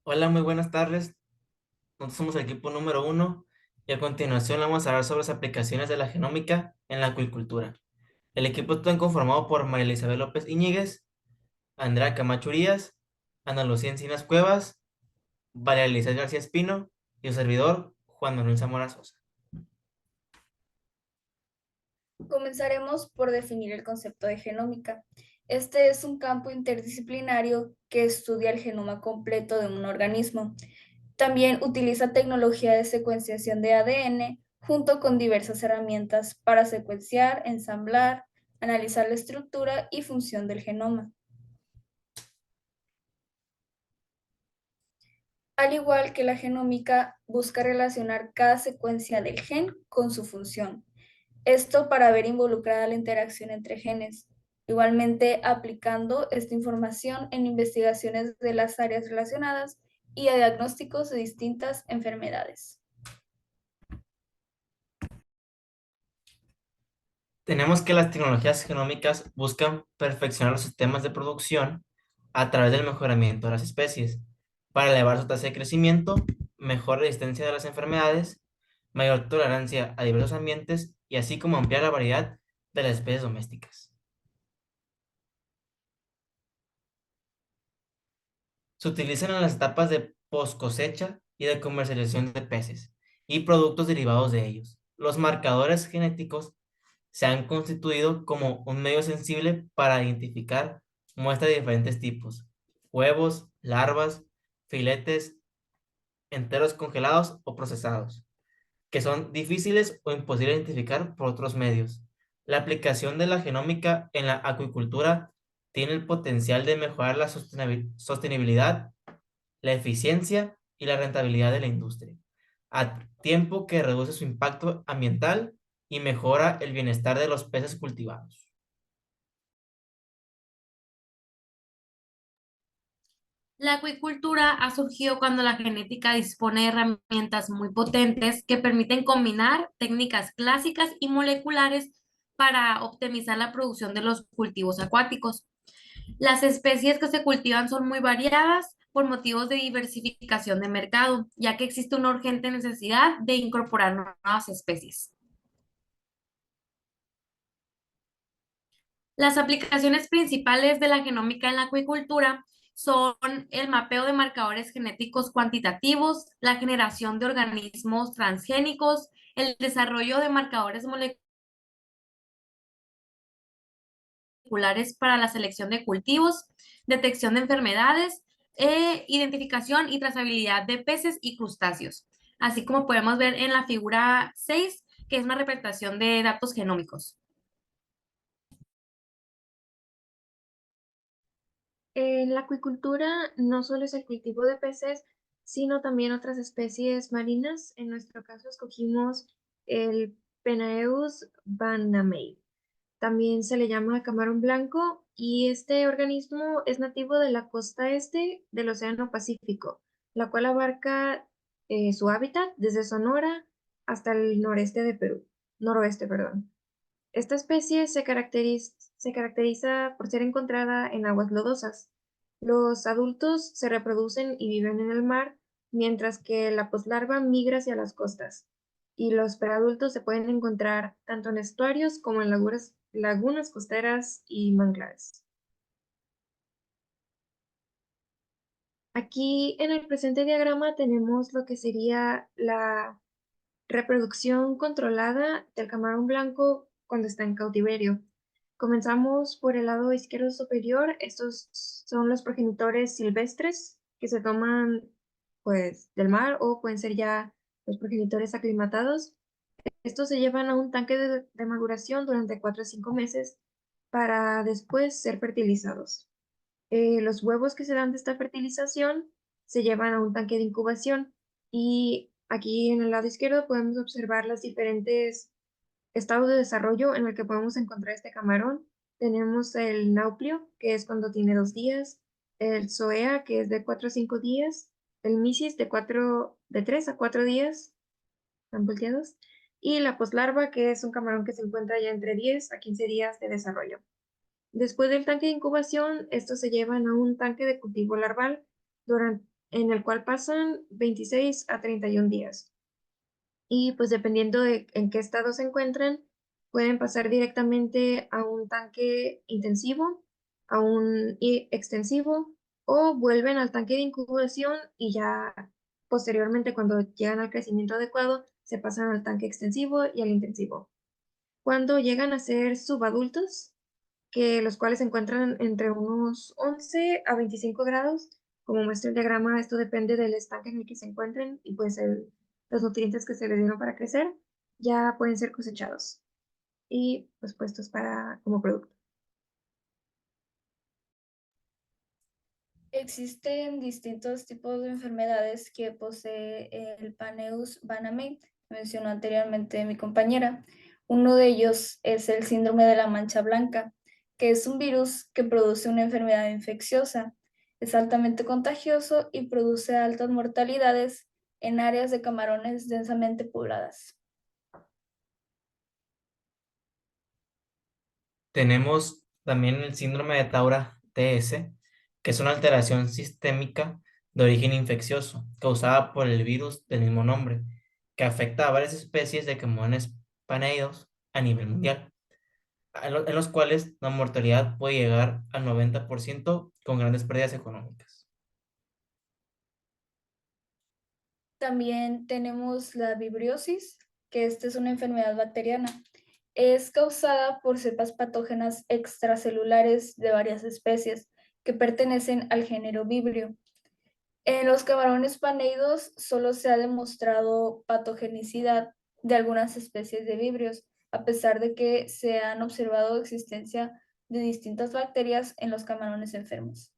Hola, muy buenas tardes. Nosotros somos el equipo número uno y a continuación vamos a hablar sobre las aplicaciones de la genómica en la acuicultura. El equipo está conformado por María Elizabeth López Íñiguez, Andrea Camacho Urías, Ana Lucía Encinas Cuevas, María Elizabeth García Espino y su servidor, Juan Manuel Zamora Sosa. Comenzaremos por definir el concepto de genómica. Este es un campo interdisciplinario que estudia el genoma completo de un organismo. También utiliza tecnología de secuenciación de ADN junto con diversas herramientas para secuenciar, ensamblar, analizar la estructura y función del genoma. Al igual que la genómica, busca relacionar cada secuencia del gen con su función. Esto para ver involucrada la interacción entre genes. Igualmente, aplicando esta información en investigaciones de las áreas relacionadas y a diagnósticos de distintas enfermedades. Tenemos que las tecnologías genómicas buscan perfeccionar los sistemas de producción a través del mejoramiento de las especies para elevar su tasa de crecimiento, mejor resistencia de las enfermedades, mayor tolerancia a diversos ambientes y así como ampliar la variedad de las especies domésticas. Se utilizan en las etapas de post cosecha y de comercialización de peces y productos derivados de ellos. Los marcadores genéticos se han constituido como un medio sensible para identificar muestras de diferentes tipos: huevos, larvas, filetes, enteros congelados o procesados, que son difíciles o imposibles de identificar por otros medios. La aplicación de la genómica en la acuicultura tiene el potencial de mejorar la sostenibilidad, la eficiencia y la rentabilidad de la industria, a tiempo que reduce su impacto ambiental y mejora el bienestar de los peces cultivados. La acuicultura ha surgido cuando la genética dispone de herramientas muy potentes que permiten combinar técnicas clásicas y moleculares para optimizar la producción de los cultivos acuáticos. Las especies que se cultivan son muy variadas por motivos de diversificación de mercado, ya que existe una urgente necesidad de incorporar nuevas especies. Las aplicaciones principales de la genómica en la acuicultura son el mapeo de marcadores genéticos cuantitativos, la generación de organismos transgénicos, el desarrollo de marcadores moleculares para la selección de cultivos, detección de enfermedades, identificación y trazabilidad de peces y crustáceos, así como podemos ver en la figura 6, que es una representación de datos genómicos. En la acuicultura no solo es el cultivo de peces, sino también otras especies marinas. En nuestro caso escogimos el Penaeus banamei. También se le llama camarón blanco y este organismo es nativo de la costa este del Océano Pacífico, la cual abarca su hábitat desde Sonora hasta el noreste de Perú, noroeste, perdón. Esta especie se caracteriza por ser encontrada en aguas lodosas. Los adultos se reproducen y viven en el mar, mientras que la poslarva migra hacia las costas. Y los preadultos se pueden encontrar tanto en estuarios como en lagunas costeras y manglares. Aquí en el presente diagrama tenemos lo que sería la reproducción controlada del camarón blanco cuando está en cautiverio. Comenzamos por el lado izquierdo superior. Estos son los progenitores silvestres que se toman pues del mar o pueden ser ya los progenitores aclimatados. Estos se llevan a un tanque de maduración durante 4 a 5 meses para después ser fertilizados. Los huevos que se dan de esta fertilización se llevan a un tanque de incubación y aquí en el lado izquierdo podemos observar los diferentes estados de desarrollo en el que podemos encontrar este camarón. Tenemos el nauplio, que es cuando tiene 2 días, el zoea, que es de 4 a 5 días, el misis de 3 a 4 días, están volteados, y la poslarva, que es un camarón que se encuentra ya entre 10 a 15 días de desarrollo. Después del tanque de incubación, estos se llevan a un tanque de cultivo larval, en el cual pasan 26 a 31 días. Y pues dependiendo de en qué estado se encuentran, pueden pasar directamente a un tanque intensivo, a un extensivo, o vuelven al tanque de incubación y ya posteriormente, cuando llegan al crecimiento adecuado, se pasan al tanque extensivo y al intensivo. Cuando llegan a ser subadultos, que los cuales se encuentran entre unos 11 a 25 grados, como muestra el diagrama, esto depende del estanque en el que se encuentren y pues los nutrientes que se les dieron para crecer ya pueden ser cosechados y pues puestos como producto. Existen distintos tipos de enfermedades que posee el Paneus banamei, mencionó anteriormente mi compañera. Uno de ellos es el síndrome de la mancha blanca, que es un virus que produce una enfermedad infecciosa. Es altamente contagioso y produce altas mortalidades en áreas de camarones densamente pobladas. Tenemos también el síndrome de Taura TS, que es una alteración sistémica de origen infeccioso causada por el virus del mismo nombre, que afecta a varias especies de camarones paneídos a nivel mundial, en los cuales la mortalidad puede llegar al 90% con grandes pérdidas económicas. También tenemos la vibriosis, que esta es una enfermedad bacteriana. Es causada por cepas patógenas extracelulares de varias especies que pertenecen al género Vibrio. En los camarones paneídos solo se ha demostrado patogenicidad de algunas especies de vibrios, a pesar de que se han observado existencia de distintas bacterias en los camarones enfermos.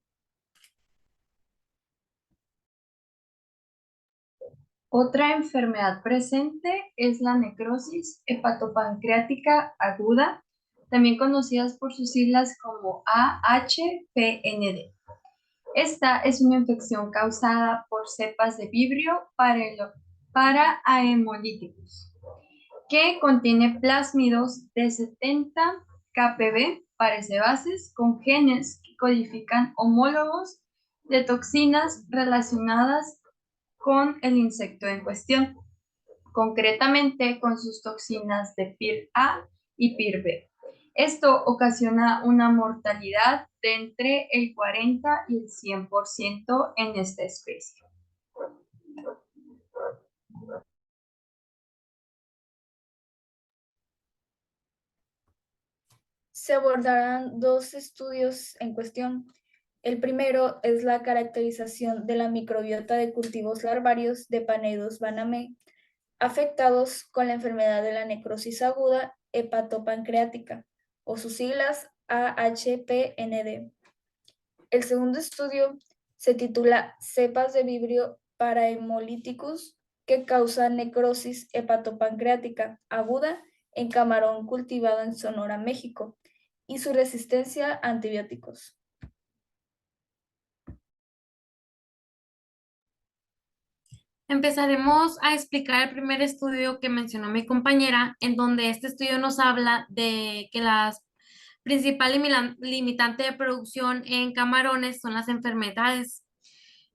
Otra enfermedad presente es la necrosis hepatopancreática aguda, también conocidas por sus siglas como AHPND. Esta es una infección causada por cepas de Vibrio parahaemolíticos, que contiene plásmidos de 70 kpb bases con genes que codifican homólogos de toxinas relacionadas con el insecto en cuestión, concretamente con sus toxinas de PIR-A y PIR-B. Esto ocasiona una mortalidad de entre el 40 y el 100% en esta especie. Se abordarán dos estudios en cuestión. El primero es la caracterización de la microbiota de cultivos larvarios de Paneus banamei afectados con la enfermedad de la necrosis aguda hepatopancreática, o sus siglas AHPND. El segundo estudio se titula Cepas de Vibrio parahemolyticus que causan necrosis hepatopancreática aguda en camarón cultivado en Sonora, México, y su resistencia a antibióticos. Empezaremos a explicar el primer estudio que mencionó mi compañera, en donde este estudio nos habla de que las principal limitante de producción en camarones son las enfermedades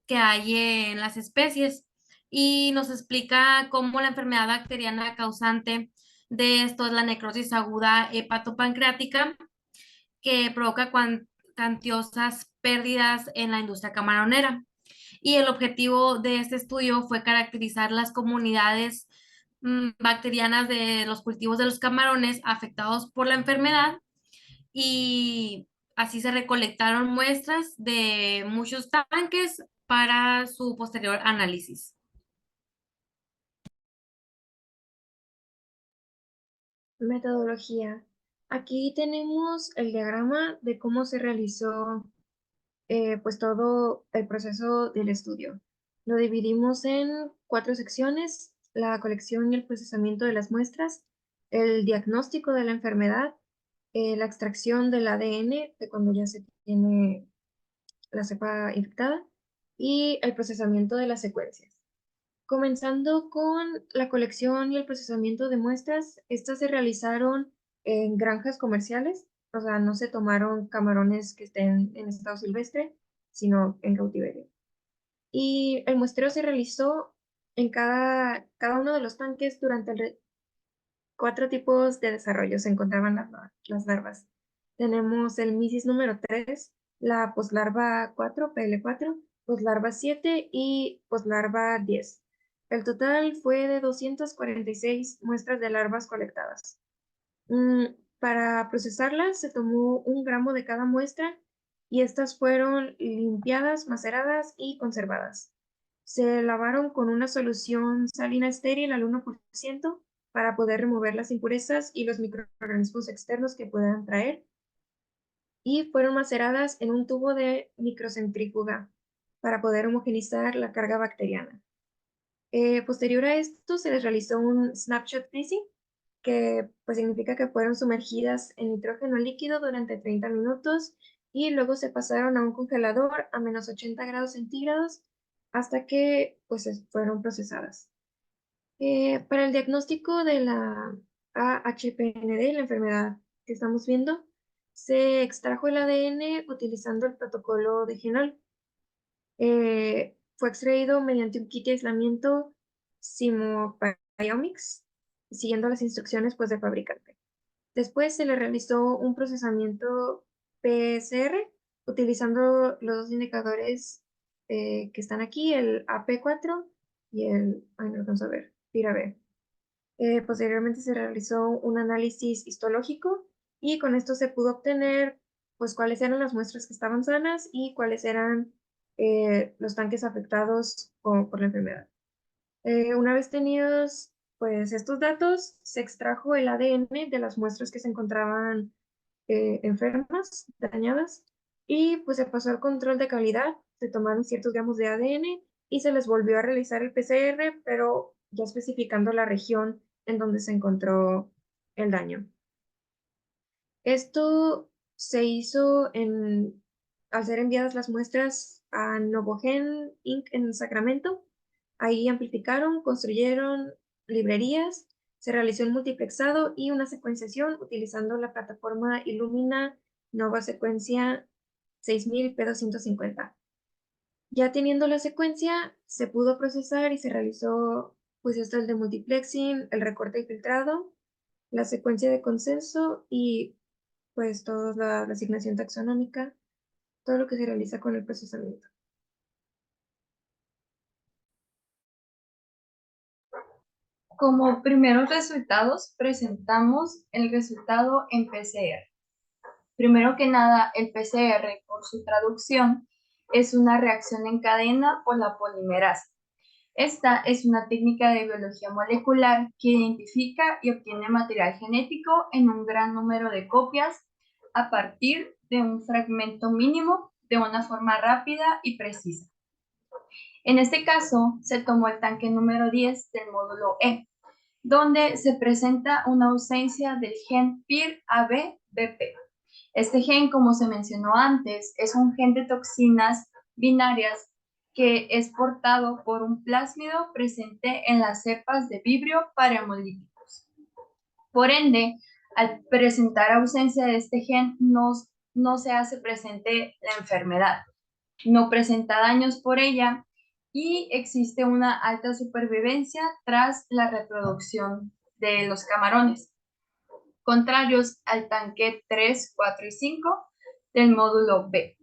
que hay en las especies y nos explica cómo la enfermedad bacteriana causante de esto es la necrosis aguda hepatopancreática que provoca cuantiosas pérdidas en la industria camaronera. Y el objetivo de este estudio fue caracterizar las comunidades bacterianas de los cultivos de los camarones afectados por la enfermedad y así se recolectaron muestras de muchos tanques para su posterior análisis. Metodología. Aquí tenemos el diagrama de cómo se realizó pues todo el proceso del estudio. Lo dividimos en 4 secciones: la colección y el procesamiento de las muestras, el diagnóstico de la enfermedad, la extracción del ADN de cuando ya se tiene la cepa infectada y el procesamiento de las secuencias. Comenzando con la colección y el procesamiento de muestras, estas se realizaron en granjas comerciales, o sea, no se tomaron camarones que estén en estado silvestre, sino en cautiverio. y el muestreo se realizó en cada uno de los tanques durante 4 tipos de desarrollo se encontraban las larvas. Tenemos el misis número 3, la poslarva 4, PL4, poslarva 7 y poslarva 10. El total fue de 246 muestras de larvas colectadas. Para procesarlas se tomó 1 gramo de cada muestra y estas fueron limpiadas, maceradas y conservadas. Se lavaron con una solución salina estéril al 1% para poder remover las impurezas y los microorganismos externos que puedan traer, y fueron maceradas en un tubo de microcentrífuga para poder homogenizar la carga bacteriana. Posterior a esto se les realizó un snapshot freezing, que pues significa que fueron sumergidas en nitrógeno líquido durante 30 minutos y luego se pasaron a un congelador a menos 80 grados centígrados hasta que pues fueron procesadas. Para el diagnóstico de la AHPND, la enfermedad que estamos viendo, se extrajo el ADN utilizando el protocolo de Genol. Fue extraído mediante un kit de aislamiento Simobiomics, siguiendo las instrucciones pues, del fabricante. Después se le realizó un procesamiento PCR utilizando los 2 indicadores que están aquí, el AP4 y no alcanzo a ver, PIRA-B. Posteriormente se realizó un análisis histológico y con esto se pudo obtener pues cuáles eran las muestras que estaban sanas y cuáles eran los tanques afectados por la enfermedad. Una vez tenidos pues estos datos, se extrajo el ADN de las muestras que se encontraban enfermas, dañadas, y pues se pasó al control de calidad, se tomaron ciertos gramos de ADN y se les volvió a realizar el PCR, pero ya especificando la región en donde se encontró el daño. Esto se hizo al ser enviadas las muestras a Novogen Inc. en Sacramento. Ahí amplificaron, construyeron librerías, se realizó un multiplexado y una secuenciación utilizando la plataforma Illumina Nova Secuencia 6000P250. Ya teniendo la secuencia, se pudo procesar y se realizó pues esto el de multiplexing, el recorte y filtrado, la secuencia de consenso y pues toda la asignación taxonómica, todo lo que se realiza con el procesamiento. Como primeros resultados, presentamos el resultado en PCR. Primero que nada, el PCR, por su traducción, es una reacción en cadena por la polimerasa. Esta es una técnica de biología molecular que identifica y obtiene material genético en un gran número de copias a partir de un fragmento mínimo de una forma rápida y precisa. En este caso, se tomó el tanque número 10 del módulo E, donde se presenta una ausencia del gen PIR-AB-BP. Este gen, como se mencionó antes, es un gen de toxinas binarias que es portado por un plásmido presente en las cepas de Vibrio parahemolyticus. Por ende, al presentar ausencia de este gen, no se hace presente la enfermedad, no presenta daños por ella y existe una alta supervivencia tras la reproducción de los camarones, contrarios al tanque 3, 4 y 5 del módulo B.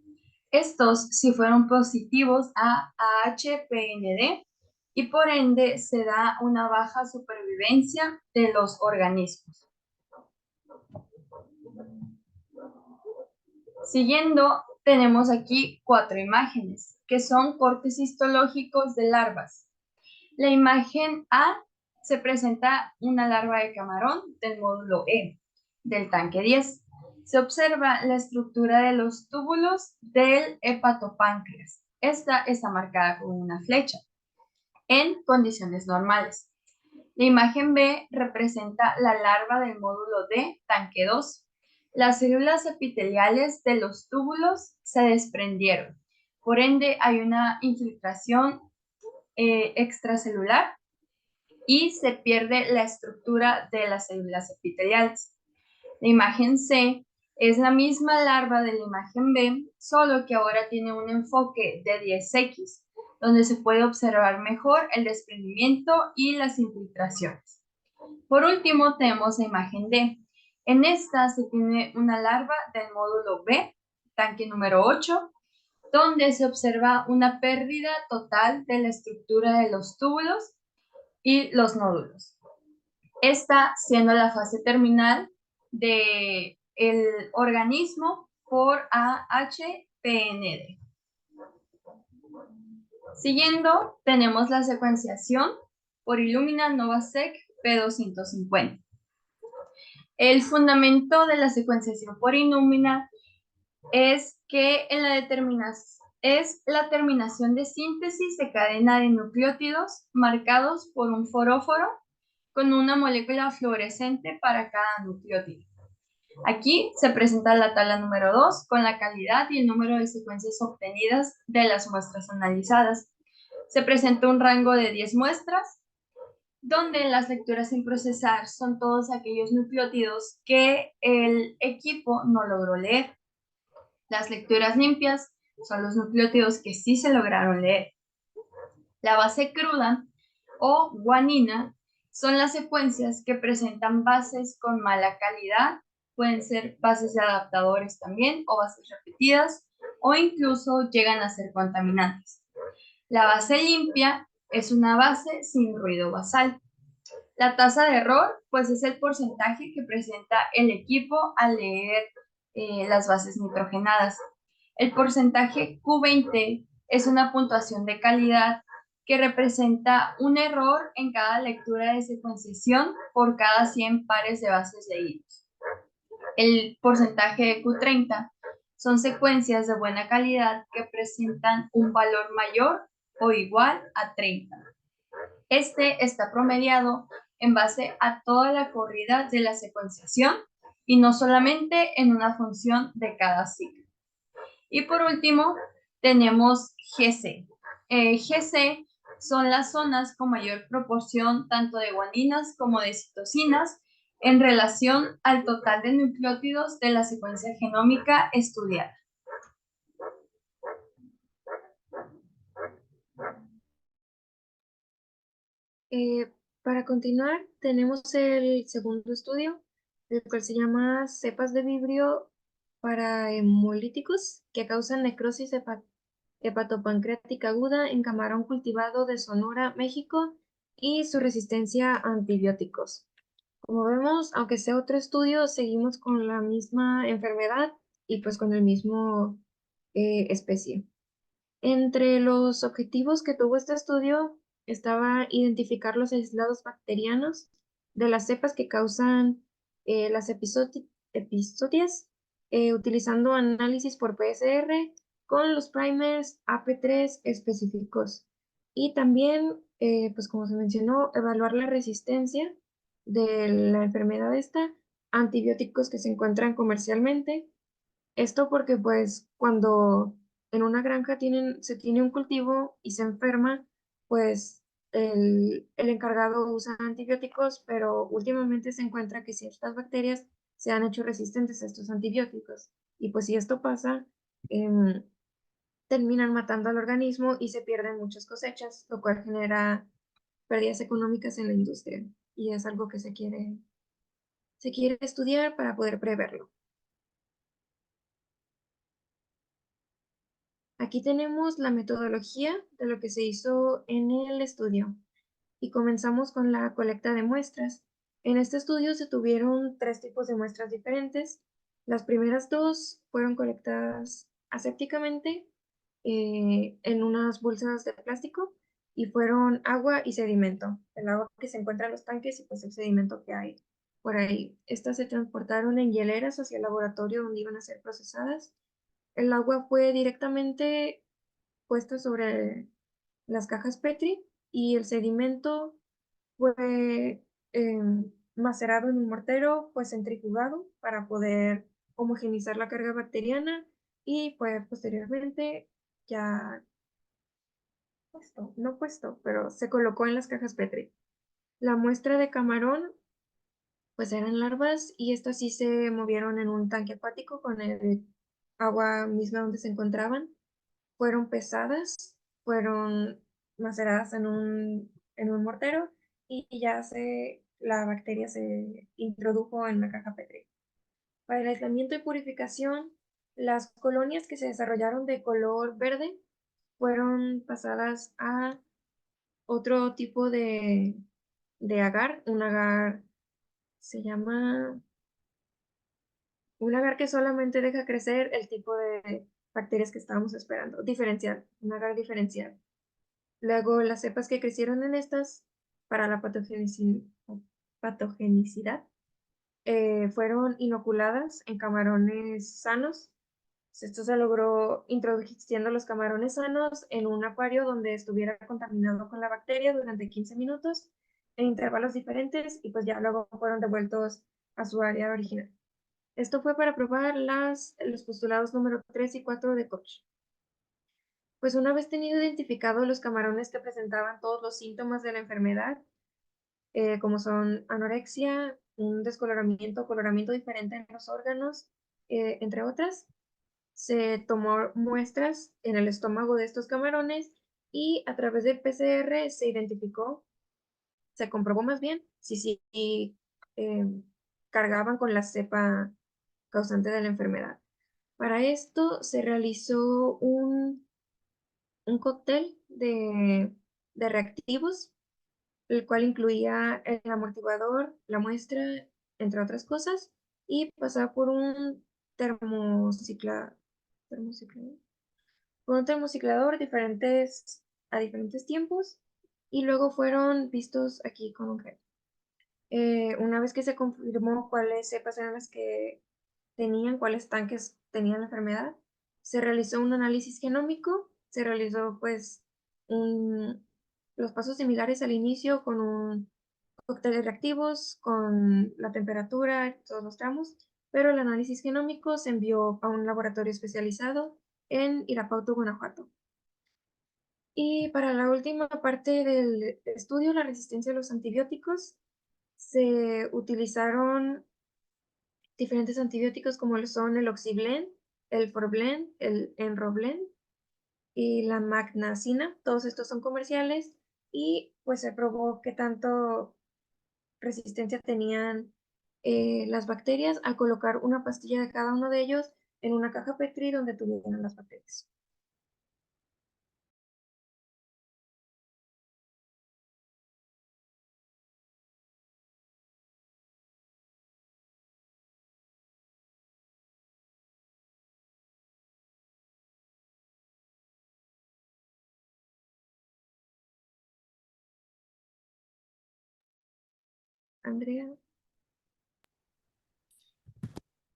Estos sí fueron positivos a AHPND y por ende se da una baja supervivencia de los organismos. Siguiendo, tenemos aquí 4 imágenes, que son cortes histológicos de larvas. La imagen A se presenta una larva de camarón del módulo E, del tanque 10. Se observa la estructura de los túbulos del hepatopáncreas. Esta está marcada con una flecha en condiciones normales. La imagen B representa la larva del módulo D, tanque 2. Las células epiteliales de los túbulos se desprendieron. Por ende, hay una infiltración extracelular y se pierde la estructura de las células epiteliales. La imagen C es la misma larva de la imagen B, solo que ahora tiene un enfoque de 10X, donde se puede observar mejor el desprendimiento y las infiltraciones. Por último, tenemos la imagen D. En esta se tiene una larva del módulo B, tanque número 8, donde se observa una pérdida total de la estructura de los túbulos y los nódulos. Esta siendo la fase terminal del organismo por AHPND. Siguiendo, tenemos la secuenciación por Illumina Novasec P250. El fundamento de la secuenciación por Illumina es que es la terminación de síntesis de cadena de nucleótidos marcados por un foróforo con una molécula fluorescente para cada nucleótido. Aquí se presenta la tabla número 2 con la calidad y el número de secuencias obtenidas de las muestras analizadas. Se presenta un rango de 10 muestras, donde las lecturas sin procesar son todos aquellos nucleótidos que el equipo no logró leer. Las lecturas limpias son los nucleótidos que sí se lograron leer. La base cruda o guanina son las secuencias que presentan bases con mala calidad, pueden ser bases de adaptadores también o bases repetidas o incluso llegan a ser contaminantes. La base limpia es una base sin ruido basal. La tasa de error pues es el porcentaje que presenta el equipo al leer las bases nitrogenadas. El porcentaje Q20 es una puntuación de calidad que representa un error en cada lectura de secuenciación por cada 100 pares de bases leídos. El porcentaje de Q30 son secuencias de buena calidad que presentan un valor mayor o igual a 30. Este está promediado en base a toda la corrida de la secuenciación y no solamente en una función de cada ciclo. Y por último, tenemos GC. GC son las zonas con mayor proporción tanto de guaninas como de citosinas en relación al total de nucleótidos de la secuencia genómica estudiada. Para continuar, tenemos el segundo estudio, el cual se llama cepas de vibrio para hemolíticos que causan necrosis hepatopancreática aguda en camarón cultivado de Sonora, México, y su resistencia a antibióticos. Como vemos, aunque sea otro estudio, seguimos con la misma enfermedad y pues con el mismo especie. Entre los objetivos que tuvo este estudio estaba identificar los aislados bacterianos de las cepas que causan las episodias, utilizando análisis por PCR con los primers AP3 específicos. Y también, pues como se mencionó, evaluar la resistencia de la enfermedad esta a antibióticos que se encuentran comercialmente. Esto porque pues cuando en una granja se tiene un cultivo y se enferma, pues el encargado usa antibióticos, pero últimamente se encuentra que ciertas bacterias se han hecho resistentes a estos antibióticos. Y pues si esto pasa, em, terminan matando al organismo y se pierden muchas cosechas, lo cual genera pérdidas económicas en la industria. Y es algo que se quiere estudiar para poder preverlo. Aquí tenemos la metodología de lo que se hizo en el estudio y comenzamos con la colecta de muestras. En este estudio se tuvieron 3 tipos de muestras diferentes. Las primeras 2 fueron colectadas asépticamente en unas bolsas de plástico y fueron agua y sedimento. El agua que se encuentra en los tanques y pues el sedimento que hay por ahí. Estas se transportaron en hieleras hacia el laboratorio donde iban a ser procesadas. El agua fue directamente puesta sobre las cajas Petri y el sedimento fue macerado en un mortero, fue centrifugado para poder homogenizar la carga bacteriana y fue posteriormente ya no puesto, pero se colocó en las cajas Petri. La muestra de camarón pues eran larvas y estas sí se movieron en un tanque acuático con el agua misma donde se encontraban. Fueron pesadas fueron maceradas en un mortero y ya la bacteria se introdujo en la caja Petri. Para el aislamiento y purificación, las colonias que se desarrollaron de color verde fueron pasadas a otro tipo de agar. Un agar se llama un agar que solamente deja crecer el tipo de bacterias que estábamos esperando. Diferencial, un agar diferencial. Luego, las cepas que crecieron en estas para la patogenicidad fueron inoculadas en camarones sanos. Esto se logró introduciendo los camarones sanos en un acuario donde estuviera contaminado con la bacteria durante 15 minutos en intervalos diferentes y pues ya luego fueron devueltos a su área original. Esto fue para probar los postulados número 3 y 4 de Koch. Pues una vez tenido identificados los camarones que presentaban todos los síntomas de la enfermedad, como son anorexia, un descoloramiento, coloramiento diferente en los órganos, entre otras, se tomó muestras en el estómago de estos camarones y a través del PCR se comprobó más bien si eh, cargaban con la cepa causante de la enfermedad. Para esto se realizó un cóctel de reactivos, el cual incluía el amortiguador, la muestra, entre otras cosas, y pasaba por un termociclador a diferentes tiempos, y luego fueron vistos aquí con un gel. Una vez que se confirmó cuáles cepas eran las que cuáles tanques tenían la enfermedad, se realizó un análisis genómico, se realizó pues los pasos similares al inicio con un cóctel de reactivos, con la temperatura, todos los tramos, pero el análisis genómico se envió a un laboratorio especializado en Irapuato, Guanajuato. Y para la última parte del estudio, la resistencia a los antibióticos, se utilizaron diferentes antibióticos como lo son el Oxiblen, el Forblen, el Enroblen y la Magnacina. Todos estos son comerciales y pues se probó qué tanto resistencia tenían las bacterias al colocar una pastilla de cada uno de ellos en una caja Petri donde tuvieran las bacterias. Andrea.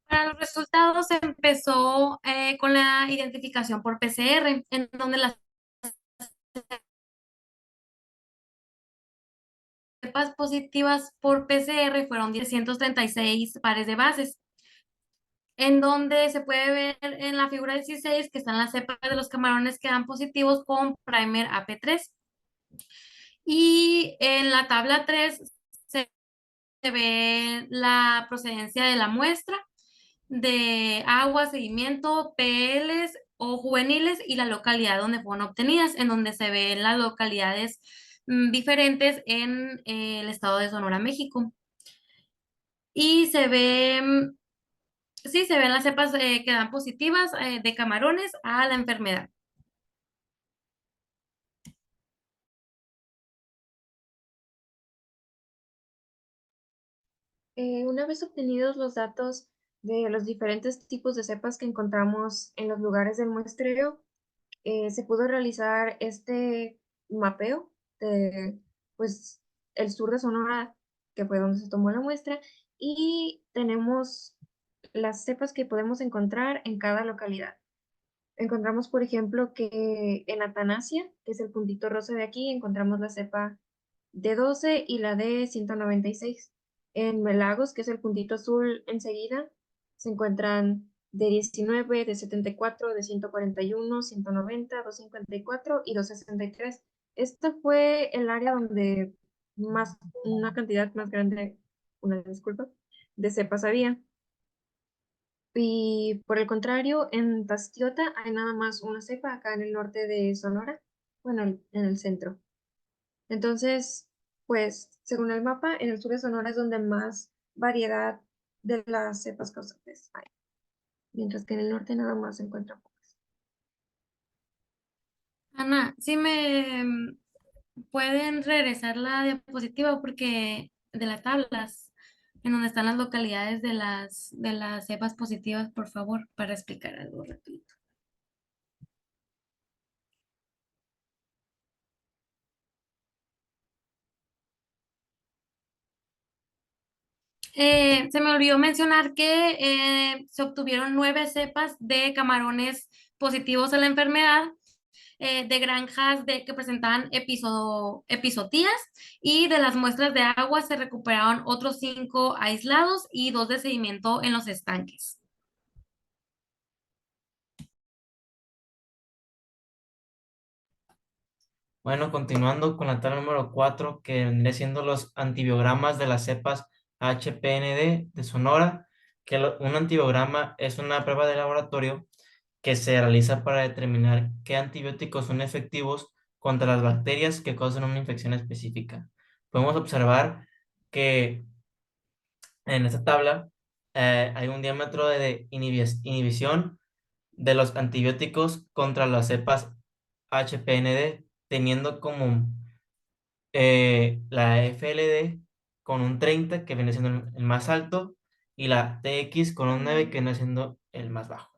Para los resultados se empezó con la identificación por PCR, en donde las cepas positivas por PCR fueron 136 pares de bases, en donde se puede ver en la figura 16 que están las cepas de los camarones que dan positivos con primer AP3. Y en la tabla 3 se ve la procedencia de la muestra de agua, seguimiento, PLs o juveniles y la localidad donde fueron obtenidas, en donde se ven las localidades diferentes en el estado de Sonora, México. Y se ve, sí, se ven las cepas que dan positivas de camarones a la enfermedad. Una vez obtenidos los datos de los diferentes tipos de cepas que encontramos en los lugares del muestreo, se pudo realizar este mapeo de pues, el sur de Sonora, que fue donde se tomó la muestra, y tenemos las cepas que podemos encontrar en cada localidad. Encontramos, por ejemplo, que en Atanasia, que es el puntito rosa de aquí, encontramos la cepa D12 y la D196. En Melagos, que es el puntito azul enseguida, se encuentran D19, D74, D141, 190, 254 y 263. Este fue el área donde una cantidad más grande, una disculpa, de cepas había. Y por el contrario, en Tastiota hay nada más una cepa acá en el norte de Sonora, bueno, en el centro. Entonces, pues, según el mapa, en el sur de Sonora es donde más variedad de las cepas causantes hay, mientras que en el norte nada más se encuentran pocas. Ana, si me pueden regresar la diapositiva porque de las tablas en donde están las localidades de las cepas positivas, por favor, para explicar algo rápido. Se me olvidó mencionar que se obtuvieron 9 cepas de camarones positivos a la enfermedad de granjas que presentaban epizotías, y de las muestras de agua se recuperaron otros 5 aislados y 2 de sedimento en los estanques. Bueno, continuando con la tabla número 4, que vendría siendo los antibiogramas de las cepas HPND de Sonora, que un antibiograma es una prueba de laboratorio que se realiza para determinar qué antibióticos son efectivos contra las bacterias que causan una infección específica. Podemos observar que en esta tabla hay un diámetro de inhibición de los antibióticos contra las cepas HPND, teniendo como la FLD con un 30, que viene siendo el más alto, y la TX con un 9, que viene siendo el más bajo.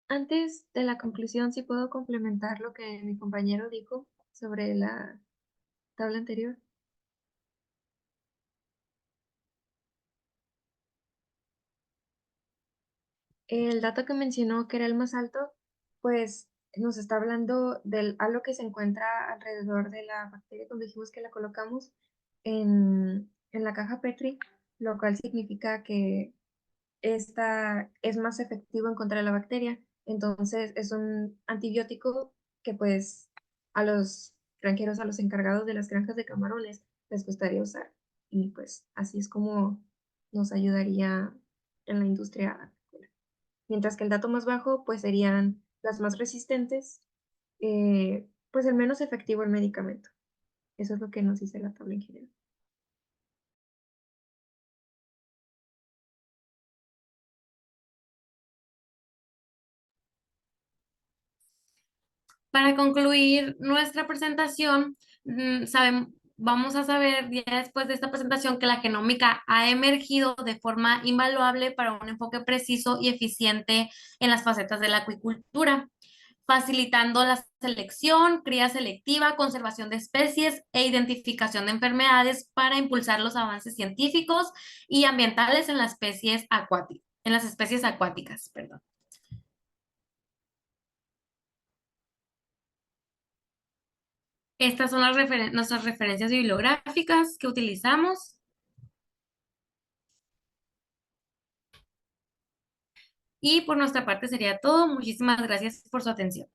Antes de la conclusión, sí puedo complementar lo que mi compañero dijo sobre la tabla anterior. El dato que mencionó que era el más alto, pues nos está hablando del halo que se encuentra alrededor de la bacteria cuando dijimos que la colocamos en la caja Petri, lo cual significa que esta es más efectivo en contra de la bacteria. Entonces es un antibiótico que pues a los granjeros, a los encargados de las granjas de camarones les gustaría usar. Y pues así es como nos ayudaría en la industria. Mientras que el dato más bajo, pues serían las más resistentes, pues el menos efectivo el medicamento. Eso es lo que nos dice la tabla en general. Para concluir nuestra presentación, vamos a saber ya después de esta presentación que la genómica ha emergido de forma invaluable para un enfoque preciso y eficiente en las facetas de la acuicultura, facilitando la selección, cría selectiva, conservación de especies e identificación de enfermedades para impulsar los avances científicos y ambientales en las especies acuáticas, perdón. Estas son nuestras referencias bibliográficas que utilizamos. Y por nuestra parte sería todo. Muchísimas gracias por su atención.